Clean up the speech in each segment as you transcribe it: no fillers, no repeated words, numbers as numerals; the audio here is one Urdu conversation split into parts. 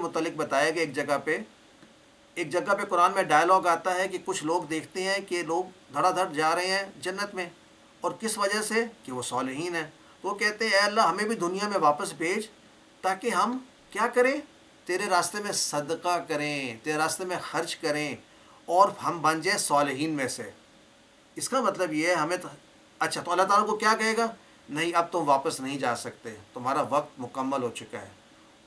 متعلق بتایا کہ ایک جگہ پہ قرآن میں ڈائلاگ آتا ہے کہ کچھ لوگ دیکھتے ہیں کہ لوگ دھڑا دھڑ جا رہے ہیں جنت میں، اور کس وجہ سے کہ وہ صالحین ہیں. تو وہ کہتے ہیں اے اللہ ہمیں بھی دنیا میں واپس بھیج تاکہ ہم کیا کریں، تیرے راستے میں صدقہ کریں، تیرے راستے میں خرچ کریں، اور ہم بن جائیں صالحین میں سے. اس کا مطلب یہ ہے ہمیں اچھا تو اللہ تعالیٰ کو کیا کہے گا، نہیں اب تم واپس نہیں جا سکتے، تمہارا وقت مکمل ہو چکا ہے.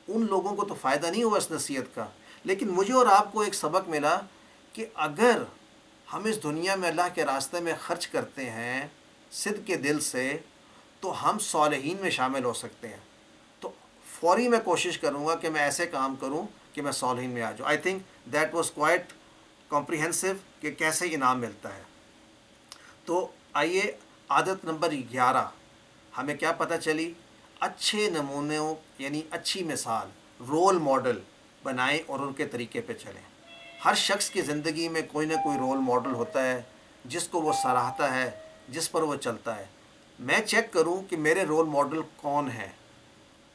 ان لوگوں کو تو فائدہ نہیں ہوا اس نصیحت کا. لیکن مجھے اور آپ کو ایک سبق ملا کہ اگر ہم اس دنیا میں اللہ کے راستے میں خرچ کرتے ہیں صدق کے دل سے تو ہم صالحین میں شامل ہو سکتے ہیں. تو فوری میں کوشش کروں گا کہ میں ایسے کام کروں کہ میں صالحین میں آ جاؤں. I think that was quite comprehensive کہ کیسے انعام ملتا ہے. تو آئیے عادت نمبر 11 ہمیں کیا پتہ چلی، اچھے نمونوں یعنی اچھی مثال، رول ماڈل بنائیں اور ان کے طریقے پہ چلیں. ہر شخص کی زندگی میں کوئی نہ کوئی رول ماڈل ہوتا ہے جس کو وہ سراہتا ہے، جس پر وہ چلتا ہے. میں چیک کروں کہ میرے رول ماڈل کون ہیں،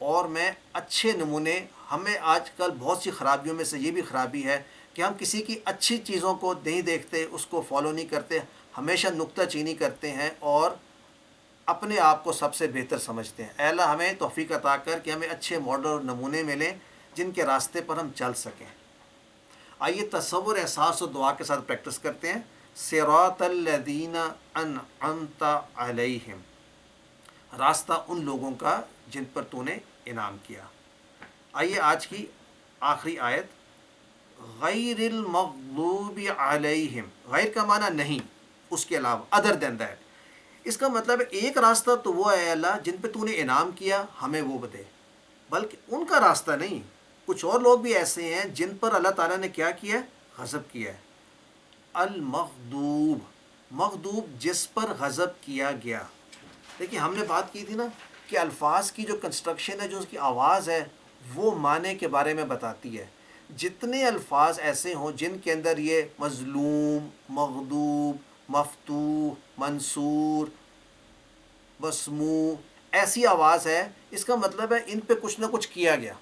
اور میں اچھے نمونے. ہمیں آج کل بہت سی خرابیوں میں سے یہ بھی خرابی ہے کہ ہم کسی کی اچھی چیزوں کو نہیں دیکھتے، اس کو فالو نہیں کرتے، ہمیشہ نکتہ چینی کرتے ہیں اور اپنے آپ کو سب سے بہتر سمجھتے ہیں. اے اللہ ہمیں توفیق عطا کر کہ ہمیں اچھے ماڈل اور نمونے ملیں جن کے راستے پر ہم چل سکیں. آئیے تصور، احساس اور دعا کے ساتھ پریکٹس کرتے ہیں. صراط الذین انعمت علیہم، راستہ ان لوگوں کا جن پر تو نے انعام کیا. آئیے آج کی آخری آیت، غیر المغضوب علیہم. غیر کا معنی نہیں، اس کے علاوہ، ادر دین دیٹ. اس کا مطلب ایک راستہ تو وہ ہے اللہ جن پہ تو نے انعام کیا ہمیں وہ دے، بلکہ ان کا راستہ نہیں. کچھ اور لوگ بھی ایسے ہیں جن پر اللہ تعالیٰ نے کیا کیا ہے، غضب کیا ہے. المغضوب، مغضوب جس پر غضب کیا گیا. دیکھیے ہم نے بات کی تھی نا کہ الفاظ کی جو کنسٹرکشن ہے، جو اس کی آواز ہے، وہ معنی کے بارے میں بتاتی ہے. جتنے الفاظ ایسے ہوں جن کے اندر یہ مظلوم، مغضوب، مفتوح، منصور، مسموع ایسی آواز ہے، اس کا مطلب ہے ان پہ کچھ نہ کچھ کیا گیا.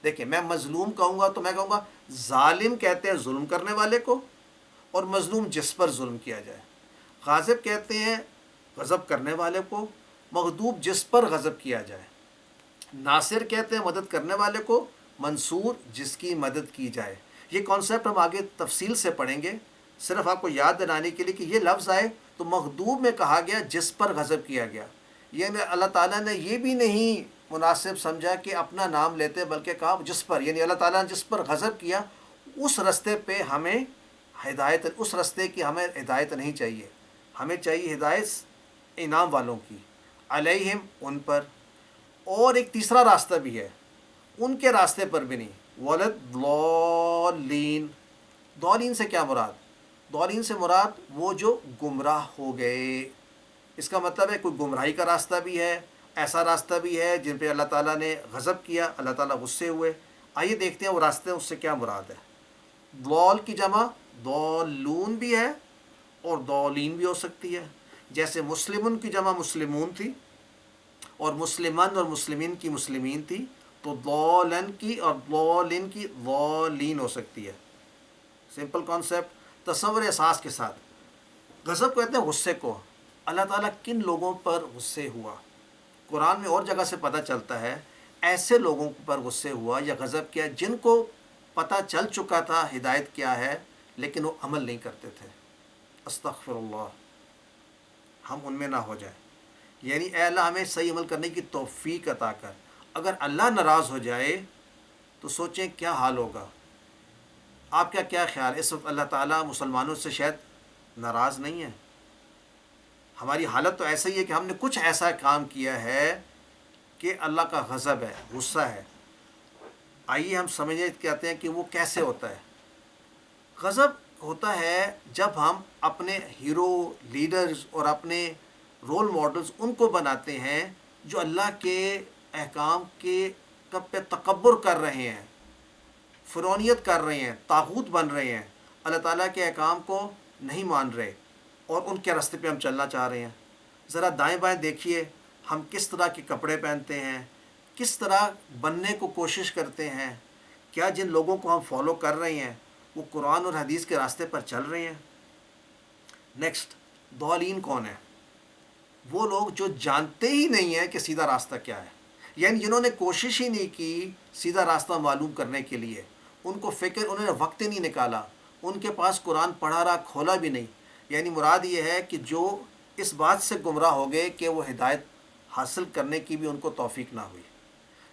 دیکھیں میں مظلوم کہوں گا تو میں کہوں گا ظالم کہتے ہیں ظلم کرنے والے کو، اور مظلوم جس پر ظلم کیا جائے. غاضب کہتے ہیں غضب کرنے والے کو، مغضوب جس پر غضب کیا جائے. ناصر کہتے ہیں مدد کرنے والے کو، منصور جس کی مدد کی جائے. یہ کانسیپٹ ہم آگے تفصیل سے پڑھیں گے. صرف آپ کو یاد دلانے کے لیے کہ یہ لفظ آئے تو مغضوب میں کہا گیا جس پر غضب کیا گیا. یعنی اللہ تعالیٰ نے یہ بھی نہیں مناسب سمجھا کہ اپنا نام لیتے، بلکہ کہا جس پر، یعنی اللہ تعالیٰ نے جس پر غضب کیا اس رستے پہ ہمیں ہدایت، اس رستے کی ہمیں ہدایت نہیں چاہیے. ہمیں چاہیے ہدایت انعام والوں کی. علیہم ان پر. اور ایک تیسرا راستہ بھی ہے، ان کے راستے پر بھی نہیں. ولضالین، ضالین سے کیا مراد؟ ضالین سے مراد وہ جو گمراہ ہو گئے. اس کا مطلب ہے کوئی گمراہی کا راستہ بھی ہے، ایسا راستہ بھی ہے جن پہ اللہ تعالیٰ نے غضب کیا، اللہ تعالیٰ غصے ہوئے. آئیے دیکھتے ہیں وہ راستے اس سے کیا مراد ہے. ضال کی جمع ضالون بھی ہے اور ضالین بھی ہو سکتی ہے. جیسے مسلمن کی جمع مسلمون تھی، اور مسلمان اور مسلمین کی مسلمین تھی، تو ضالن کی اور ضالین کی ضالین ہو سکتی ہے. سمپل کانسیپٹ، تصور احساس کے ساتھ. غضب کہتے ہیں غصے کو. اللہ تعالیٰ کن لوگوں پر غصے ہوا؟ قرآن میں اور جگہ سے پتہ چلتا ہے ایسے لوگوں پر غصے ہوا یا غضب کیا جن کو پتہ چل چکا تھا ہدایت کیا ہے، لیکن وہ عمل نہیں کرتے تھے. استغفر اللہ، ہم ان میں نہ ہو جائیں. یعنی اے اللہ ہمیں صحیح عمل کرنے کی توفیق عطا کر. اگر اللہ ناراض ہو جائے تو سوچیں کیا حال ہوگا. آپ کا کیا خیال؟ اس وقت اللہ تعالیٰ مسلمانوں سے شاید ناراض نہیں ہے. ہماری حالت تو ایسا ہی ہے کہ ہم نے کچھ ایسا کام کیا ہے کہ اللہ کا غضب ہے، غصہ ہے. آئیے ہم سمجھیں کہتے ہیں کہ وہ کیسے ہوتا ہے. غضب ہوتا ہے جب ہم اپنے ہیرو، لیڈرز اور اپنے رول ماڈلز ان کو بناتے ہیں جو اللہ کے احکام کے پہ تکبر کر رہے ہیں، فرعونیت کر رہے ہیں، طاغوت بن رہے ہیں، اللہ تعالیٰ کے احکام کو نہیں مان رہے اور ان کے راستے پہ ہم چلنا چاہ رہے ہیں. ذرا دائیں بائیں دیکھیے ہم کس طرح کے کپڑے پہنتے ہیں، کس طرح بننے کو کوشش کرتے ہیں. کیا جن لوگوں کو ہم فالو کر رہے ہیں وہ قرآن اور حدیث کے راستے پر چل رہے ہیں؟ نیکسٹ، ضالین کون ہیں؟ وہ لوگ جو جانتے ہی نہیں ہیں کہ سیدھا راستہ کیا ہے، یعنی جنہوں نے کوشش ہی نہیں کی سیدھا راستہ معلوم کرنے کے لیے، ان کو فکر، انہوں نے وقت ہی نہیں نکالا، ان کے پاس قرآن پڑھا رہا کھولا بھی نہیں. یعنی مراد یہ ہے کہ جو اس بات سے گمراہ ہو گئے کہ وہ ہدایت حاصل کرنے کی بھی ان کو توفیق نہ ہوئی.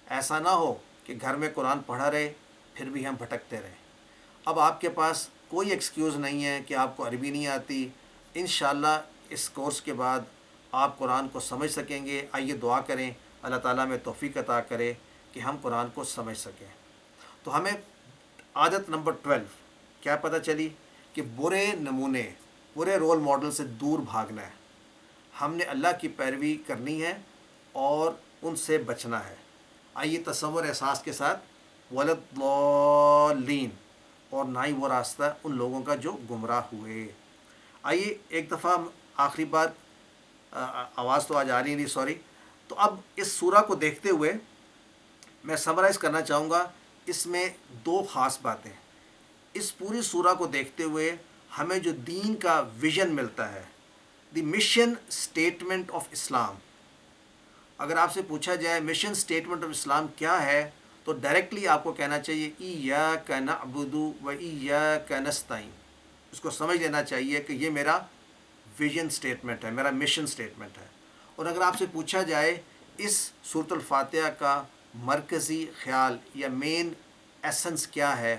ایسا نہ ہو کہ گھر میں قرآن پڑھا رہے پھر بھی ہم بھٹکتے رہیں. اب آپ کے پاس کوئی ایکسکیوز نہیں ہے کہ آپ کو عربی نہیں آتی. انشاءاللہ اس کورس کے بعد آپ قرآن کو سمجھ سکیں گے. آئیے دعا کریں اللہ تعالیٰ میں توفیق عطا کرے کہ ہم قرآن کو سمجھ سکیں. تو ہمیں عادت نمبر 12 کیا پتہ چلی؟ کہ برے نمونے، برے رول ماڈل سے دور بھاگنا ہے. ہم نے اللہ کی پیروی کرنی ہے اور ان سے بچنا ہے. آئیے تصور احساس کے ساتھ، وَلَضَّالِّينَ، اور نہ ہی وہ راستہ ان لوگوں کا جو گمراہ ہوئے. آئیے ایک دفعہ آخری بار، آواز تو آج آ رہی نہیں، سوری. تو اب اس سورہ کو دیکھتے ہوئے میں سمرائز کرنا چاہوں گا. اس میں دو خاص باتیں. اس پوری سورہ کو دیکھتے ہوئے ہمیں جو دین کا ویژن ملتا ہے، دی مشن اسٹیٹمنٹ آف اسلام. اگر آپ سے پوچھا جائے مشن اسٹیٹمنٹ آف اسلام کیا ہے تو ڈائریکٹلی آپ کو کہنا چاہیے ایاک نعبد و ایاک نستعین. اس کو سمجھ لینا چاہیے کہ یہ میرا ویژن اسٹیٹمنٹ ہے، میرا مشن اسٹیٹمنٹ ہے. اور اگر آپ سے پوچھا جائے اس سورۃ الفاتحہ کا مرکزی خیال یا مین ایسنس کیا ہے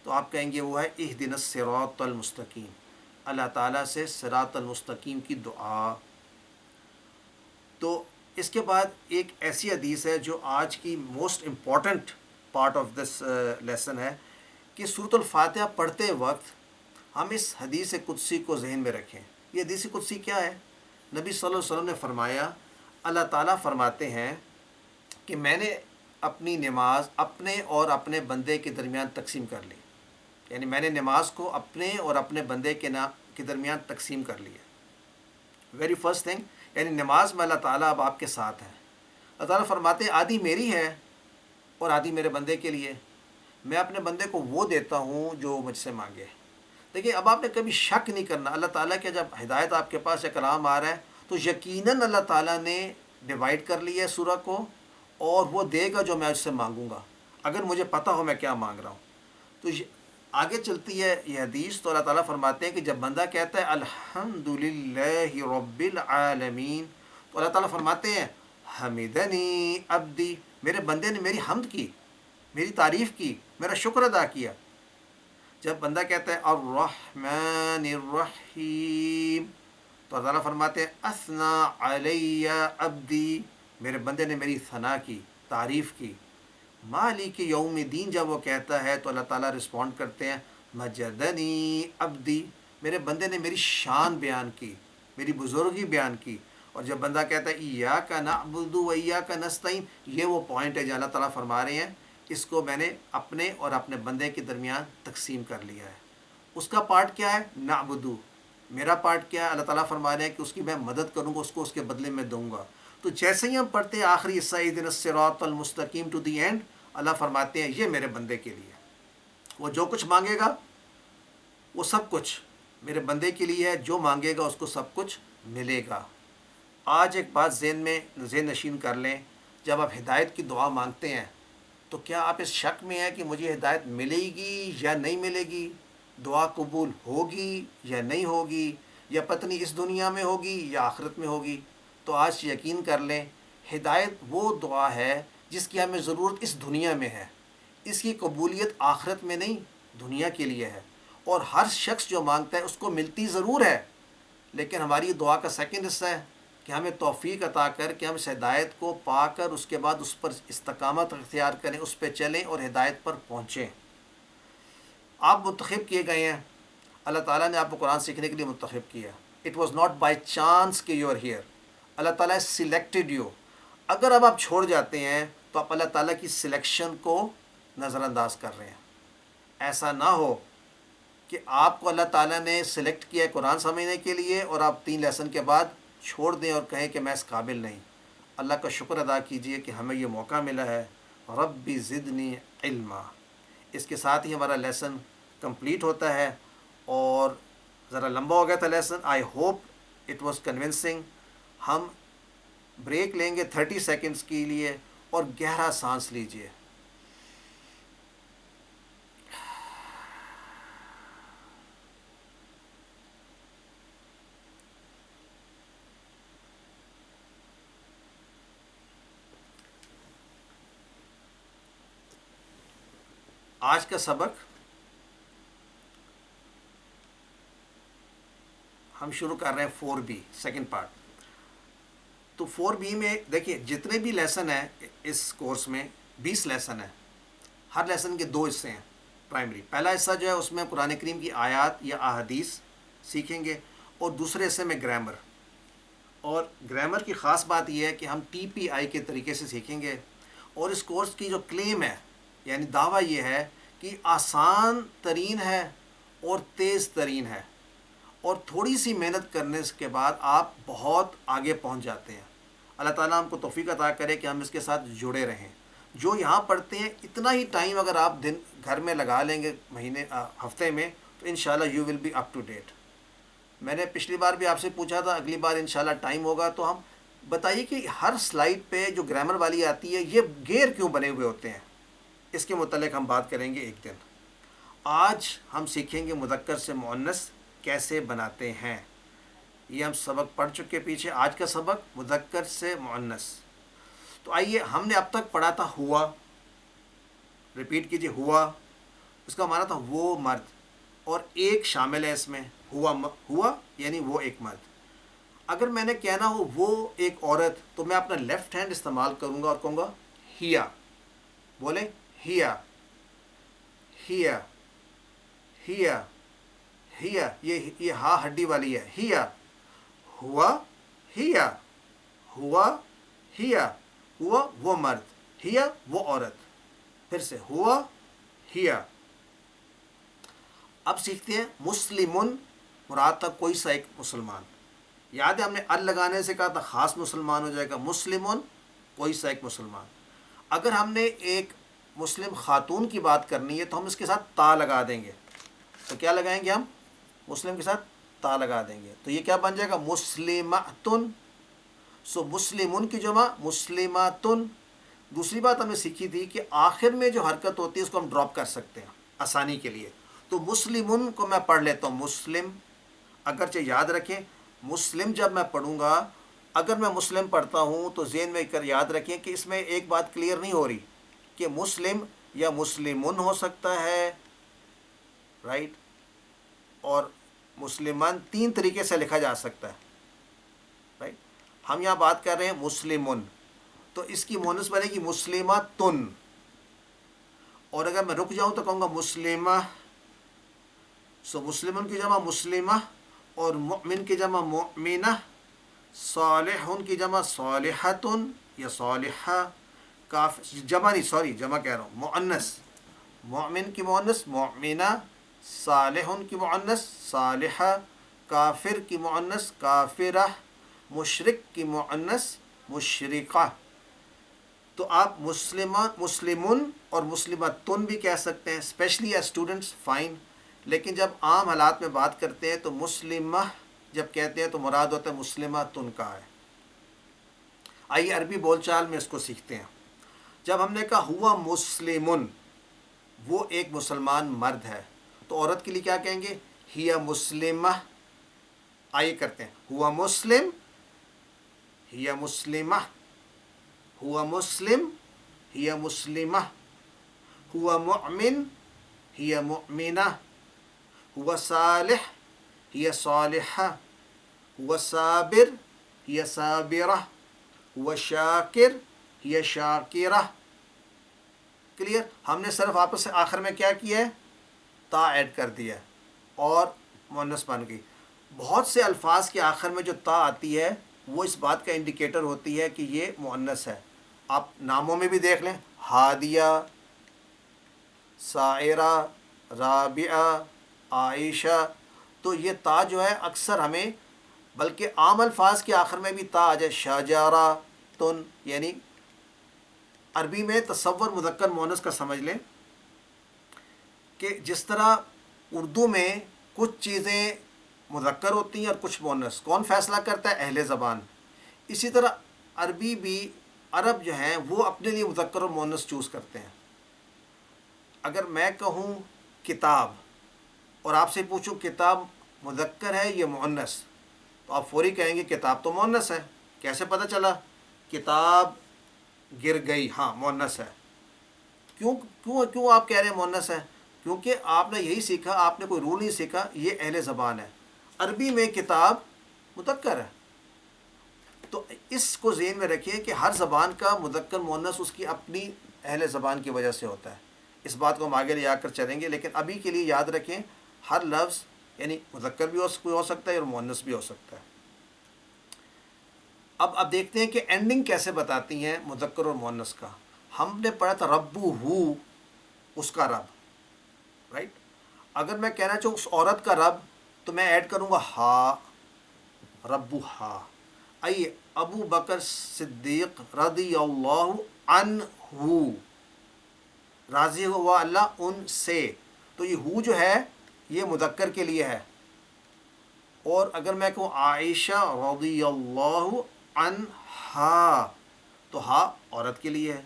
تو آپ کہیں گے وہ ہے اہدنا الصراط المستقیم، اللہ تعالیٰ سے صراط المستقیم کی دعا. تو اس کے بعد ایک ایسی حدیث ہے جو آج کی most important part of this lesson ہے کہ سورۃ الفاتحہ پڑھتے وقت ہم اس حدیث قدسی کو ذہن میں رکھیں. یہ حدیث قدسی کیا ہے؟ نبی صلی اللہ علیہ وسلم نے فرمایا، اللہ تعالیٰ فرماتے ہیں کہ میں نے اپنی نماز اپنے اور اپنے بندے کے درمیان تقسیم کر لی. یعنی میں نے نماز کو اپنے اور اپنے بندے کے درمیان تقسیم کر لی ہے. ویری فرسٹ تھنگ، یعنی نماز میں اللہ تعالیٰ اب آپ کے ساتھ ہے. اللہ تعالیٰ فرماتے ہیں آدھی میری ہے اور آدھی میرے بندے کے لیے. میں اپنے بندے کو وہ دیتا ہوں جو مجھ سے مانگے. دیکھیے اب آپ نے کبھی شک نہیں کرنا، اللہ تعالیٰ کے جب ہدایت آپ کے پاس یا کلام آ رہا ہے تو یقیناً اللہ تعالیٰ نے ڈیوائڈ کر لیا ہے سورہ کو، اور وہ دے گا جو میں اس سے مانگوں گا اگر مجھے پتہ ہو میں کیا مانگ رہا ہوں. تو آگے چلتی ہے یہ حدیث. تو اللہ تعالیٰ فرماتے ہیں کہ جب بندہ کہتا ہے الحمدللہ رب العالمین تو اللہ تعالیٰ فرماتے ہیں حمدنی عبدی، میرے بندے نے میری حمد کی، میری تعریف کی، میرا شکر ادا کیا. جب بندہ کہتا ہے الرحمن الرحیم تو اللہ تعالیٰ فرماتے ہیں اثنا علی عبدی، میرے بندے نے میری ثنا کی، تعریف کی. مالک یوم الدین جب وہ کہتا ہے تو اللہ تعالیٰ رسپونڈ کرتے ہیں مجدنی عبدی، میرے بندے نے میری شان بیان کی، میری بزرگی بیان کی. اور جب بندہ کہتا ہے ایاک نعبد و ایاک نستعین، یہ وہ پوائنٹ ہے جو اللہ تعالیٰ فرما رہے ہیں اس کو میں نے اپنے اور اپنے بندے کے درمیان تقسیم کر لیا ہے. اس کا پارٹ کیا ہے؟ نعبدو. میرا پارٹ کیا ہے؟ اللہ تعالیٰ فرما رہے ہیں کہ اس کی میں مدد کروں گا، اس کو اس کے بدلے میں دوں گا. تو جیسے ہی ہم پڑھتے ہیں آخری حصہ اہدنا الصراط المستقیم ٹو دی اینڈ، اللہ فرماتے ہیں یہ میرے بندے کے لیے، وہ جو کچھ مانگے گا وہ سب کچھ میرے بندے کے لیے ہے، جو مانگے گا اس کو سب کچھ ملے گا. آج ایک بات ذہن نشین کر لیں، جب آپ ہدایت کی دعا مانگتے ہیں تو کیا آپ اس شک میں ہیں کہ مجھے ہدایت ملے گی یا نہیں ملے گی، دعا قبول ہوگی یا نہیں ہوگی، یا پتہ نہیں اس دنیا میں ہوگی یا آخرت میں ہوگی؟ تو آج یقین کر لیں ہدایت وہ دعا ہے جس کی ہمیں ضرورت اس دنیا میں ہے، اس کی قبولیت آخرت میں نہیں، دنیا کے لیے ہے. اور ہر شخص جو مانگتا ہے اس کو ملتی ضرور ہے، لیکن ہماری دعا کا سیکنڈ حصہ ہے کہ ہمیں توفیق عطا کر کہ ہم اس ہدایت کو پا کر اس کے بعد اس پر استقامت اختیار کریں، اس پہ چلیں اور ہدایت پر پہنچیں. آپ منتخب کیے گئے ہیں، اللہ تعالیٰ نے آپ کو قرآن سیکھنے کے لیے منتخب کیا. It was not by chance کہ یو آر ہیئر، اللہ تعالیٰ has selected you. اگر اب آپ چھوڑ جاتے ہیں تو آپ اللہ تعالیٰ کی سلیکشن کو نظر انداز کر رہے ہیں. ایسا نہ ہو کہ آپ کو اللہ تعالیٰ نے سلیکٹ کیا ہے قرآن سمجھنے کے لیے اور آپ 3 لیسن کے بعد چھوڑ دیں اور کہیں کہ میں اس قابل نہیں. اللہ کا شکر ادا کیجئے کہ ہمیں یہ موقع ملا ہے. ربی زدنی علما. اس کے ساتھ ہی ہمارا لیسن کمپلیٹ ہوتا ہے. اور ذرا لمبا ہو گیا تھا lesson. I hope it was convincing. ہم بریک لیں گے 30 سیکنڈس کے لیے اور گہرا سانس لیجئے. آج کا سبق ہم شروع کر رہے ہیں 4B سیکنڈ پارٹ. تو 4B میں دیکھیے جتنے بھی لیسن ہیں اس کورس میں 20 لیسن ہیں. ہر لیسن کے 2 حصے ہیں پرائمری. پہلا حصہ جو ہے اس میں قرآن کریم کی آیات یا احادیث سیکھیں گے اور دوسرے حصے میں گرامر. اور گرامر کی خاص بات یہ ہے کہ ہم TPI کے طریقے سے سیکھیں گے. اور اس کورس کی جو کلیم ہے یعنی دعویٰ یہ ہے کہ آسان ترین ہے اور تیز ترین ہے اور تھوڑی سی محنت کرنے کے بعد آپ بہت آگے پہنچ جاتے ہیں. اللہ تعالیٰ ہم کو توفیق عطا کرے کہ ہم اس کے ساتھ جڑے رہیں. جو یہاں پڑھتے ہیں اتنا ہی ٹائم اگر آپ دن گھر میں لگا لیں گے ہفتے میں تو انشاءاللہ you will be up to date. میں نے پچھلی بار بھی آپ سے پوچھا تھا اگلی بار انشاءاللہ ٹائم ہوگا تو ہم بتائیے کہ ہر سلائیڈ پہ جو گرامر والی آتی ہے یہ گیئر کیوں بنے ہوئے ہوتے ہیں. اس کے متعلق ہم بات کریں گے ایک دن. آج ہم سیکھیں گے مذکر سے مؤنث کیسے بناتے ہیں. یہ ہم سبق پڑھ چکے پیچھے. آج کا سبق مذکر سے مؤنث. تو آئیے ہم نے اب تک پڑھا تھا ہوا. ریپیٹ کیجیے ہوا. اس کا معنی تھا وہ مرد اور ایک شامل ہے اس میں ہوا یعنی وہ ایک مرد. اگر میں نے کہنا ہو وہ ایک عورت تو میں اپنا لیفٹ ہینڈ استعمال کروں گا اور کہوں گا ہیا. بولیں ہیا ہیا ہیا ہیا. یہ ہا ہڈی والی ہے. ہیا ہوا ہیا ہوا ہیا. ہوا وہ مرد ہیا وہ عورت. پھر سے ہوا ہیا. اب سیکھتے ہیں مسلمن مراد تھا کوئی سا ایک مسلمان. یاد ہے ہم نے ال لگانے سے کہا تھا خاص مسلمان ہو جائے گا. مسلمن کوئی سا ایک مسلمان. اگر ہم نے ایک مسلم خاتون کی بات کرنی ہے تو ہم اس کے ساتھ تا لگا دیں گے. تو کیا لگائیں گے ہم؟ مسلم کے ساتھ تا لگا دیں گے. تو یہ کیا بن جائے گا؟ مسلماتن. سو مسلمن کی جمع مسلماتن. دوسری بات ہم نے سیکھی تھی کہ آخر میں جو حرکت ہوتی ہے اس کو ہم ڈراپ کر سکتے ہیں آسانی کے لیے. تو مسلمن کو میں پڑھ لیتا ہوں مسلم. اگرچہ یاد رکھیں مسلم جب میں پڑھوں گا اگر میں مسلم پڑھتا ہوں تو ذہن میں کر یاد رکھیں کہ اس میں ایک بات کلیئر نہیں ہو رہی کہ مسلم یا مسلمن ہو سکتا ہے رائٹ. اور مسلمان 3 طریقے سے لکھا جا سکتا ہے رائٹ. ہم یہاں بات کر رہے ہیں مسلمن تو اس کی مونس بنے گی مسلماتن. اور اگر میں رک جاؤں تو کہوں گا مسلمہ. سو مسلمن کی جمع مسلمہ اور مؤمن کی جمع مؤمنہ. صالحن کی جمع صالحتن یا صالحہ. جمع نہیں سوری جمع کہہ رہا ہوں مؤنث. مؤمن کی مؤنث مؤمنہ. صالحن کی مؤنث صالحہ. کافر کی مؤنث کافرہ. مشرک کی مؤنث مشرقہ. تو آپ مسلمن اور مسلمتن بھی کہہ سکتے ہیں اسپیشلی ایز اسٹوڈنٹس فائن. لیکن جب عام حالات میں بات کرتے ہیں تو مسلمہ جب کہتے ہیں تو مراد ہوتا ہے مسلمتن کا ہے. آئیے عربی بول چال میں اس کو سیکھتے ہیں. جب ہم نے کہا ہوا مسلمن وہ ایک مسلمان مرد ہے تو عورت کے لیے کیا کہیں گے؟ ہیا مسلمہ. آئیے کرتے ہیں ہوا مسلم ہیا مسلمہ. ہوا مسلم ہیا مسلمہ. ہوا مؤمن ہیا مؤمنہ. ہوا صالح ہیا صالحہ. ہوا صابر ہیا صابرہ. ہوا شاکر ہیا شاکرہ. کلیئر؟ ہم نے صرف آپس سے آخر میں کیا کیا ہے؟ تا ایڈ کر دیا ہے اور مؤنث بن گئی. بہت سے الفاظ کے آخر میں جو تا آتی ہے وہ اس بات کا انڈیکیٹر ہوتی ہے کہ یہ مؤنث ہے. آپ ناموں میں بھی دیکھ لیں ہادیہ سائرہ رابعہ عائشہ. تو یہ تا جو ہے اکثر ہمیں بلکہ عام الفاظ کے آخر میں بھی تا آ جائے. شجرہ تن یعنی عربی میں تصور مذکر مؤنث کا سمجھ لیں کہ جس طرح اردو میں کچھ چیزیں مذکر ہوتی ہیں اور کچھ مؤنث، کون فیصلہ کرتا ہے؟ اہل زبان. اسی طرح عربی بھی، عرب جو ہیں وہ اپنے لیے مذکر اور مؤنث چوز کرتے ہیں. اگر میں کہوں کتاب اور آپ سے پوچھوں کتاب مذکر ہے یا مؤنث، تو آپ فوری کہیں گے کتاب تو مؤنث ہے. کیسے پتہ چلا؟ کتاب گر گئی، ہاں مؤنث ہے. کیوں کیوں کیوں آپ کہہ رہے ہیں مؤنث ہے؟ کیونکہ آپ نے یہی سیکھا، آپ نے کوئی رول نہیں سیکھا، یہ اہل زبان ہے. عربی میں کتاب مذکر ہے. تو اس کو ذہن میں رکھیے کہ ہر زبان کا مذکر مؤنث اس کی اپنی اہل زبان کی وجہ سے ہوتا ہے. اس بات کو ہم آگے لے جا کر چلیں گے، لیکن ابھی کے لیے یاد رکھیں ہر لفظ یعنی مذکر بھی ہو سکتا ہے اور مؤنث بھی ہو سکتا ہے. اب دیکھتے ہیں کہ اینڈنگ کیسے بتاتی ہیں مذکر اور مؤنث کا. ہم نے پڑھا تھا ربو ہو، اس کا رب، رائٹ. اگر میں کہنا چاہوں اس عورت کا رب تو میں ایڈ کروں گا ہا، ربو ہا. آئیے ابو بکر صدیق رضی اللہ عنہ، راضی ہوا اللہ ان سے، تو یہ ہو جو ہے یہ مذکر کے لیے ہے. اور اگر میں کہوں عائشہ رضی اللہ عنہا تو ہا عورت کے لیے ہے.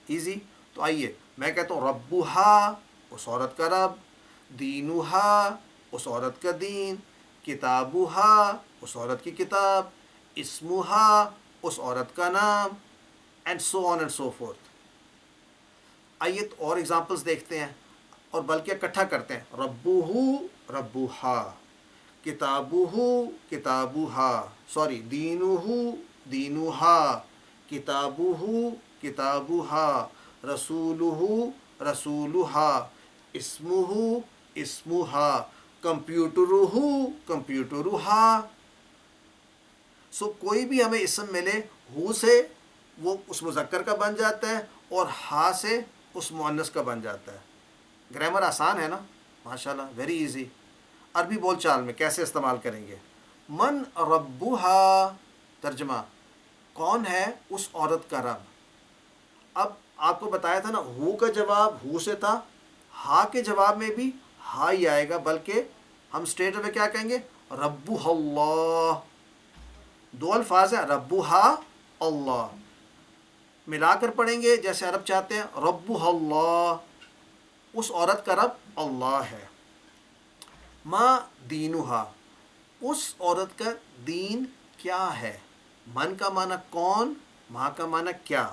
ایزی. تو آئیے میں کہتا ہوں ربوہا، اس عورت کا رب، دینوہا، اس عورت کا دین، کتابوہا، اس عورت کی کتاب، اسموہا، اس عورت کا نام، and so on and so forth. آئیے اور ایگزامپلس دیکھتے ہیں اور بلکہ اکٹھا کرتے ہیں. ربوہو، ربوہا، کتابوہو، کتابوہا، سوری دینوہو، دینوہا، کتابوہو، کتابوہا، رسولوہو، رسولوہا، اسموہو، اسموہا، کمپیوٹروہو، کمپیوٹروہا. سو کوئی بھی ہمیں اسم ملے ہو سے وہ اس مذکر کا بن جاتا ہے اور ہا سے اس مؤنث کا بن جاتا ہے. گرامر آسان ہے نا، ماشاءاللہ، ویری ایزی. عربی بول چال میں کیسے استعمال کریں گے؟ من ربوہا، ترجمہ کون ہے اس عورت کا رب. اب آپ کو بتایا تھا نا ہو کا جواب ہو سے تھا، ہا کے جواب میں بھی ہا ہی آئے گا، بلکہ ہم اسٹریٹ میں کیا کہیں گے؟ ربوہ اللہ. دو الفاظ ہیں ربوہا اللہ، ملا کر پڑھیں گے جیسے عرب چاہتے ہیں. ربوہ اللہ، اس عورت کا رب اللہ ہے. ما دینوہا، اس عورت کا دین کیا ہے. من کا معنی کون، ماں کا معنی کیا.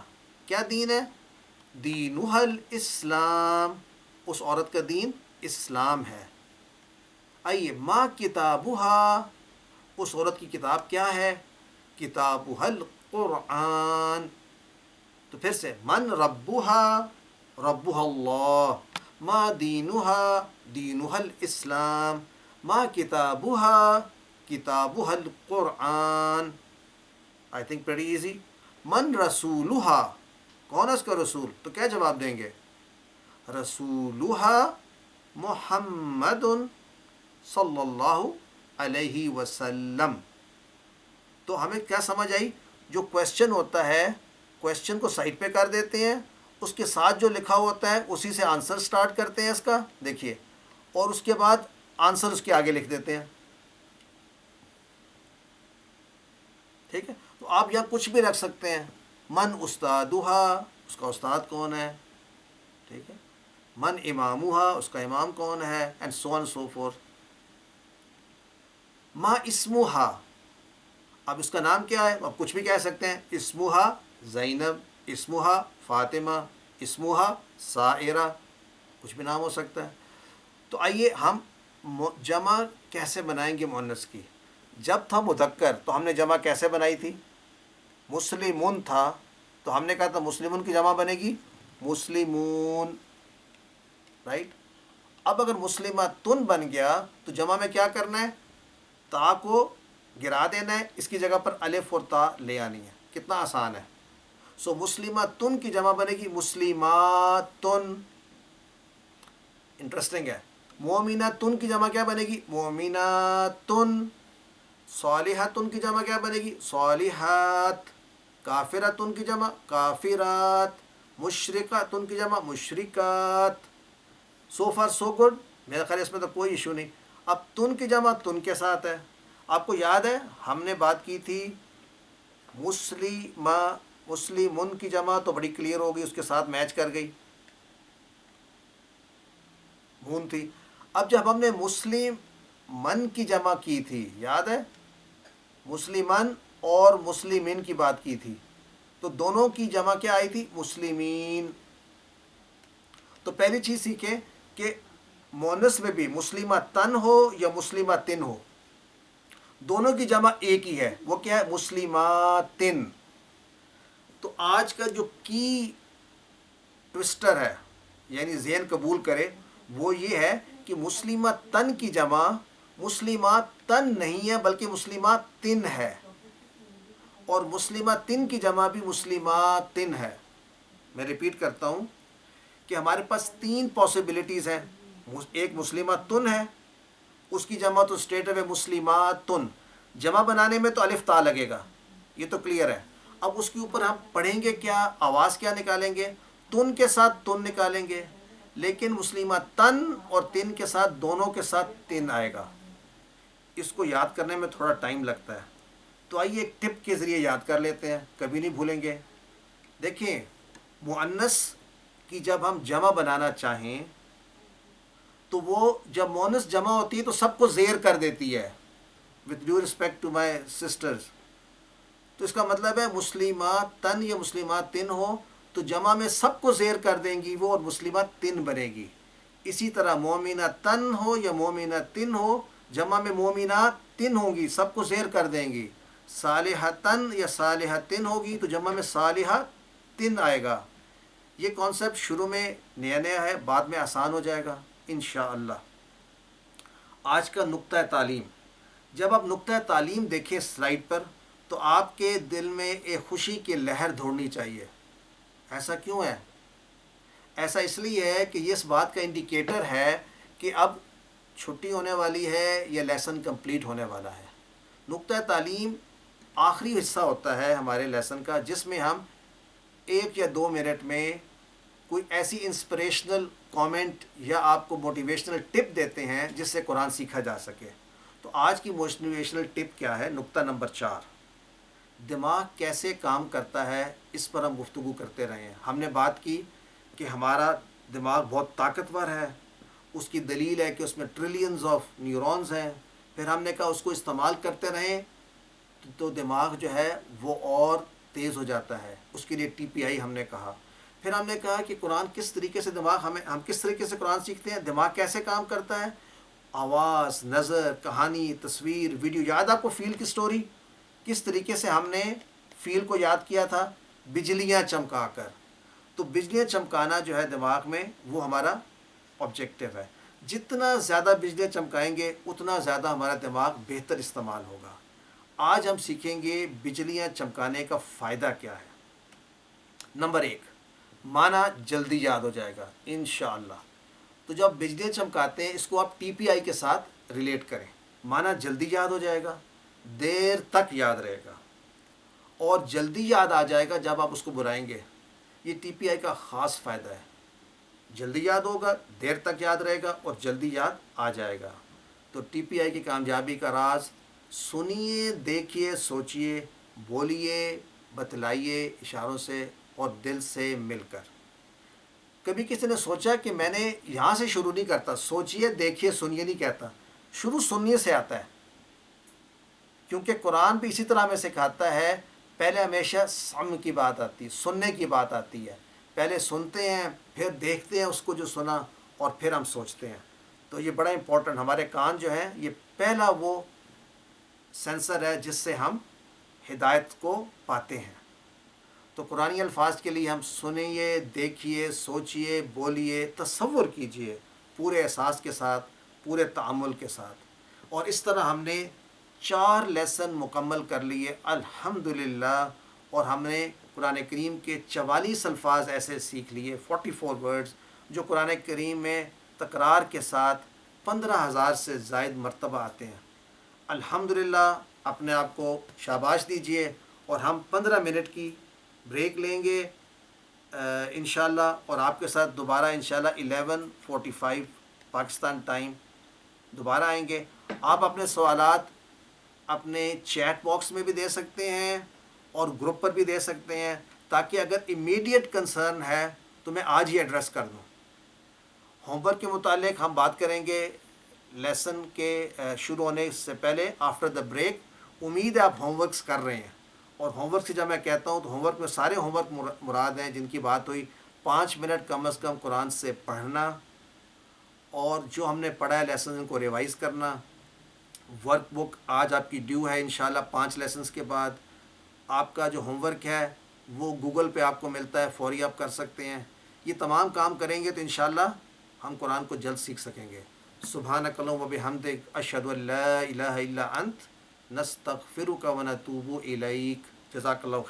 کیا دین ہے؟ دینوہا الاسلام، اس عورت کا دین اسلام ہے. آئیے ما کتابوہا، اس عورت کی کتاب کیا ہے؟ کتابوہا القرآن. تو پھر سے من ربوہا، ربوہا اللہ، ما دینوہا، دینوہا الاسلام، ما کتابوہا، کتابوہا القرآن. I think pretty easy. من رسولوہا، کون ہے اس کا رسول؟ تو کیا جواب دیں گے؟ رسولوہا محمد صلی اللہ علیہ وسلم. تو ہمیں کیا سمجھ آئی؟ جو کویسچن ہوتا ہے کویسچن کو سائڈ پہ کر دیتے ہیں، اس کے ساتھ جو لکھا ہوتا ہے اسی سے آنسر سٹارٹ کرتے ہیں اس کا، دیکھیے، اور اس کے بعد آنسر اس کے آگے لکھ دیتے ہیں. ٹھیک ہے. تو آپ یہاں کچھ بھی رکھ سکتے ہیں. من استادوہا، اس کا استاد کون ہے. ٹھیک ہے. من اماموہا، اس کا امام کون ہے، and so on so forth. ما اسموہا، اب اس کا نام کیا ہے؟ اب کچھ بھی کہہ سکتے ہیں. اسموہا زینب، اسموہا فاطمہ، اسموہا سائرہ، کچھ بھی نام ہو سکتا ہے. تو آئیے ہم جمع کیسے بنائیں گے مؤنث کی. جب تھا مذکر تو ہم نے جمع کیسے بنائی تھی؟ مسلمون تھا تو ہم نے کہا تھا مسلمون کی جمع بنے گی مسلمون، رائٹ. اب اگر مسلماتن بن گیا تو جمع میں کیا کرنا ہے؟ تا کو گرا دینا ہے، اس کی جگہ پر الف اور تا لے آنی ہے. کتنا آسان ہے. سو مسلماتن کی جمع بنے گی مسلماتن. انٹرسٹنگ ہے. مومناتن کی جمع کیا بنے گی؟ مومناتن. صالحاتن کی جمع کیا بنے گی؟ صالحات. کافراتن کی جمع کافرات. مشرکاتن کی جمع مشرکات. سو فار سو گڈ، میرا خیال ہے اس میں تو کوئی ایشو نہیں۔ اب تن کی جمع تن کے ساتھ ہے۔ آپ کو یاد ہے ہم نے بات کی تھی مسلمہ، مسلمن کی جمع تو بڑی کلیئر ہو گئی، اس کے ساتھ میچ کر گئی، مون تھی۔ اب جب ہم نے مسلم من کی جمع کی تھی، یاد ہے مسلمن اور مسلمین کی بات کی تھی، تو دونوں کی جمع کیا آئی تھی؟ مسلمین۔ تو پہلی چیز سیکھیں کہ مونس میں بھی مسلمہ تن ہو یا مسلمہ تن ہو، دونوں کی جمع ایک ہی ہے، وہ کیا ہے؟ مسلماتن۔ تو آج کا جو کی ٹوسٹر ہے، یعنی ذہن قبول کرے، وہ یہ ہے کہ مسلمہ تن کی جمع مسلمات تن نہیں ہے بلکہ مسلمات تن ہے، اور مسلمہ تن کی جمع بھی مسلمات تن ہے۔ میں ریپیٹ کرتا ہوں کہ ہمارے پاس تین پاسبلٹیز ہیں۔ ایک مسلمہ تن ہے، اس کی جمع تو اسٹیٹ ہے مسلمات تن، جمع بنانے میں تو الف تا لگے گا، یہ تو کلیئر ہے۔ اب اس کے اوپر ہم پڑھیں گے کیا، آواز کیا نکالیں گے؟ تن کے ساتھ تن نکالیں گے، لیکن مسلمہ تن اور تن کے ساتھ دونوں کے ساتھ تن آئے گا۔ اس کو یاد کرنے میں تھوڑا ٹائم لگتا ہے، تو آئیے ایک ٹپ کے ذریعے یاد کر لیتے ہیں، کبھی نہیں بھولیں گے۔ دیکھیں مؤنث کی جب ہم جمع بنانا چاہیں تو وہ جب مؤنث جمع ہوتی ہے تو سب کو زیر کر دیتی ہے، with due respect to my sisters۔ تو اس کا مطلب ہے مسلمات تن یا مسلمات تن ہو تو جمع میں سب کو زیر کر دیں گی وہ، اور مسلمات تن بنے گی۔ اسی طرح مومنہ تن ہو یا مومنہ تن ہو، جمع میں مومنات تن ہوں گی، سب کو زیر کر دیں گی۔ صالحہ تن یا صالحہ تن ہوگی تو جمع میں صالحہ تن آئے گا۔ یہ کانسیپٹ شروع میں نیا نیا ہے، بعد میں آسان ہو جائے گا انشاءاللہ۔ آج کا نقطہ تعلیم، جب آپ نقطہ تعلیم دیکھیں سلائیڈ پر تو آپ کے دل میں ایک خوشی کی لہر دوڑنی چاہیے۔ ایسا کیوں ہے؟ ایسا اس لیے ہے کہ یہ اس بات کا انڈیکیٹر ہے کہ اب چھٹی ہونے والی ہے یا لیسن کمپلیٹ ہونے والا ہے۔ نقطہ تعلیم آخری حصہ ہوتا ہے ہمارے لیسن کا، جس میں ہم 1 یا 2 منٹ میں کوئی ایسی انسپریشنل کامنٹ یا آپ کو موٹیویشنل ٹپ دیتے ہیں جس سے قرآن سیکھا جا سکے۔ تو آج کی موٹیویشنل ٹپ کیا ہے؟ نقطہ نمبر 4، دماغ کیسے کام کرتا ہے، اس پر ہم گفتگو کرتے رہے ہیں۔ ہم نے بات کی کہ ہمارا دماغ بہت طاقتور ہے، اس کی دلیل ہے کہ اس میں ٹریلینز آف نیورونز ہیں۔ پھر ہم نے کہا اس کو استعمال کرتے رہیں تو دماغ جو ہے وہ اور تیز ہو جاتا ہے، اس کے لیے ٹی پی آئی ہم نے کہا۔ پھر ہم نے کہا کہ قرآن کس طریقے سے ہم کس طریقے سے قرآن سیکھتے ہیں، دماغ کیسے کام کرتا ہے، آواز، نظر، کہانی، تصویر، ویڈیو۔ یاد آپ کو فیل کی سٹوری، کس طریقے سے ہم نے فیل کو یاد کیا تھا؟ بجلیاں چمکا کر۔ تو بجلیاں چمکانا جو ہے دماغ میں وہ ہمارا آبجیکٹو ہے۔ جتنا زیادہ بجلیاں چمکائیں گے اتنا زیادہ ہمارا دماغ بہتر استعمال ہوگا۔ آج ہم سیکھیں گے بجلیاں چمکانے کا فائدہ کیا ہے۔ نمبر 1، معنی جلدی یاد ہو جائے گا انشاءاللہ۔ تو جب بجلیاں چمکاتے ہیں اس کو آپ ٹی پی آئی کے ساتھ ریلیٹ کریں، معنی جلدی یاد ہو جائے گا، دیر تک یاد رہے گا، اور جلدی یاد آ جائے گا جب آپ اس کو بلائیں گے۔ یہ ٹی پی آئی کا خاص فائدہ ہے، جلدی یاد ہوگا، دیر تک یاد رہے گا، اور جلدی یاد آ جائے گا۔ تو ٹی پی آئی کی کامیابی کا راز، سنیے، دیکھیے، سوچیے، بولیے، بتلائیے اشاروں سے اور دل سے مل کر۔ کبھی کسی نے سوچا کہ میں نے یہاں سے شروع نہیں کرتا، سوچیے، دیکھیے، سنیے نہیں کہتا، شروع سنیے سے آتا ہے، کیونکہ قرآن بھی اسی طرح ہمیں سکھاتا ہے۔ پہلے ہمیشہ سمع کی بات آتی ہے، سننے کی بات آتی ہے، پہلے سنتے ہیں، پھر دیکھتے ہیں اس کو جو سنا، اور پھر ہم سوچتے ہیں۔ تو یہ بڑا امپورٹنٹ، ہمارے کان جو ہیں یہ پہلا وہ سینسر ہے جس سے ہم ہدایت کو پاتے ہیں۔ تو قرآنی الفاظ کے لیے ہم سنیے، دیکھیے، سوچیے، بولیے، تصور کیجیے پورے احساس کے ساتھ، پورے تعامل کے ساتھ۔ اور اس طرح ہم نے 4 لیسن مکمل کر لیے الحمدللہ، اور ہم نے قرآن کریم کے 44 الفاظ ایسے سیکھ لیے، 44 ورڈز، جو قرآن کریم میں تکرار کے ساتھ 15,000 سے زائد مرتبہ آتے ہیں۔ الحمدللہ، اپنے آپ کو شاباش دیجئے، اور ہم 15 منٹ کی بریک لیں گے، انشاءاللہ اور آپ کے ساتھ دوبارہ انشاءاللہ 11:45 پاکستان ٹائم دوبارہ آئیں گے. آپ اپنے سوالات اپنے چیٹ باکس میں بھی دے سکتے ہیں اور گروپ پر بھی دے سکتے ہیں، تاکہ اگر امیڈیٹ کنسرن ہے تو میں آج ہی ایڈریس کر دوں. ہوم ورک کے متعلق ہم بات کریں گے لیسن کے شروع ہونے سے پہلے آفٹر دا بریک. امید ہے آپ ہوم ورکس کر رہے ہیں، اور ہوم ورک سے جب میں کہتا ہوں تو ہوم ورک میں سارے ہوم ورک مراد ہیں جن کی بات ہوئی. 5 منٹ کم از کم قرآن سے پڑھنا، اور جو ہم نے پڑھا ہے لیسن کو ریوائز کرنا. ورک بک آج آپ کی ڈیو ہے انشاءاللہ 5 لیسنز کے بعد. آپ کا جو ہوم ورک ہے وہ گوگل پہ آپ کو ملتا ہے، فوری آپ کر سکتے ہیں. یہ تمام کام کریں گے تو انشاءاللہ ہم قرآن کو جلد سیکھ سکیں گے. سبحانک اللہم و بحمدک اشہد ان لا الہ الا انت نستغفرک و نتوب الیک. جزاک اللہ خیر.